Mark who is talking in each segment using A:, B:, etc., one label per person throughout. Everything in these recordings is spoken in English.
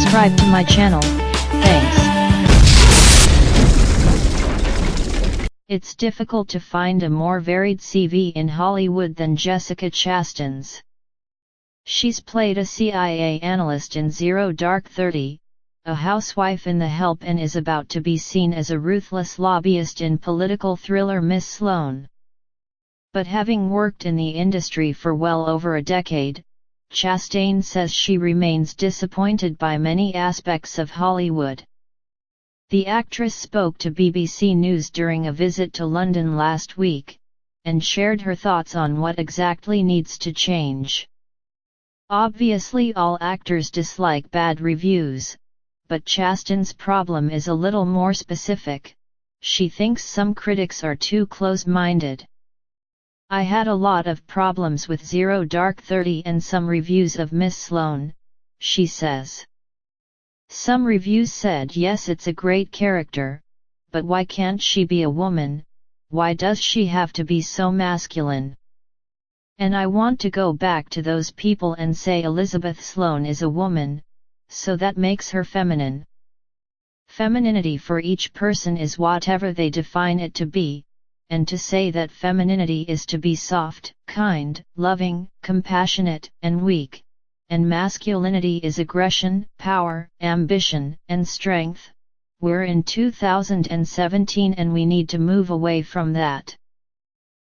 A: subscribe to my channel, thanks. It's difficult to find a more varied CV in Hollywood than Jessica Chastain's. She's played a CIA analyst in Zero Dark 30, a housewife in The Help, and is about to be seen as a ruthless lobbyist in political thriller Miss Sloane. But having worked in the industry for well over a decade, Chastain says she remains disappointed by many aspects of Hollywood. The actress spoke to BBC News during a visit to London last week, and shared her thoughts on what exactly needs to change. Obviously, all actors dislike bad reviews, but Chastain's problem is a little more specific. She thinks some critics are too close-minded. "I had a lot of problems with Zero Dark 30 and some reviews of Miss Sloane," she says. "Some reviews said yes, it's a great character, but why can't she be a woman? Why does she have to be so masculine? And I want to go back to those people and say Elizabeth Sloane is a woman, so that makes her feminine. Femininity for each person is whatever they define it to be, and to say that femininity is to be soft, kind, loving, compassionate, and weak, and masculinity is aggression, power, ambition, and strength. We're in 2017 and we need to move away from that."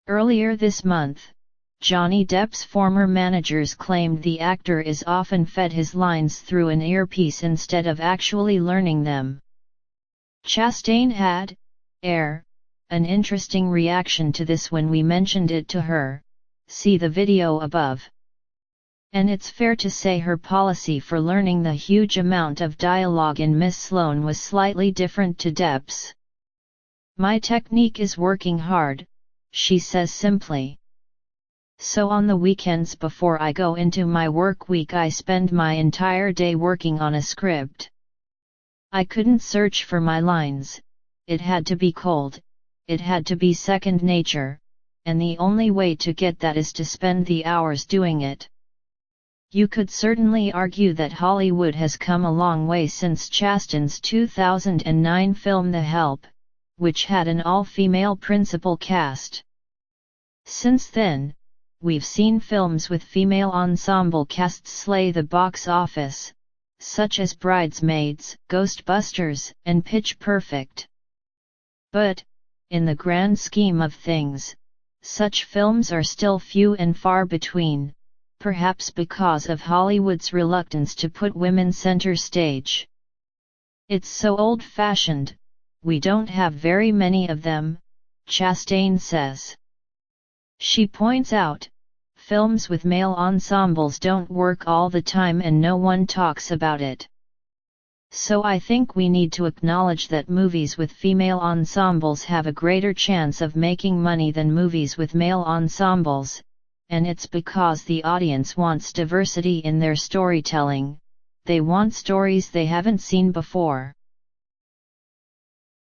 A: Earlier this month, Johnny Depp's former managers claimed the actor is often fed his lines through an earpiece instead of actually learning them. Chastain had an interesting reaction to this when we mentioned it to her. See the video above. And it's fair to say her policy for learning the huge amount of dialogue in Miss Sloane was slightly different to Depp's. "My technique is working hard," she says simply. "So on the weekends before I go into my work week I spend my entire day working on a script. I couldn't search for my lines, it had to be cold, it had to be second nature, and the only way to get that is to spend the hours doing it." You could certainly argue that Hollywood has come a long way since Chastain's 2009 film The Help, which had an all-female principal cast. Since then, we've seen films with female ensemble casts slay the box office, such as Bridesmaids, Ghostbusters, and Pitch Perfect. But, in the grand scheme of things, such films are still few and far between, perhaps because of Hollywood's reluctance to put women center stage. "It's so old-fashioned, we don't have very many of them," Chastain says. She points out, films with male ensembles don't work all the time and no one talks about it. "So I think we need to acknowledge that movies with female ensembles have a greater chance of making money than movies with male ensembles, and it's because the audience wants diversity in their storytelling, they want stories they haven't seen before."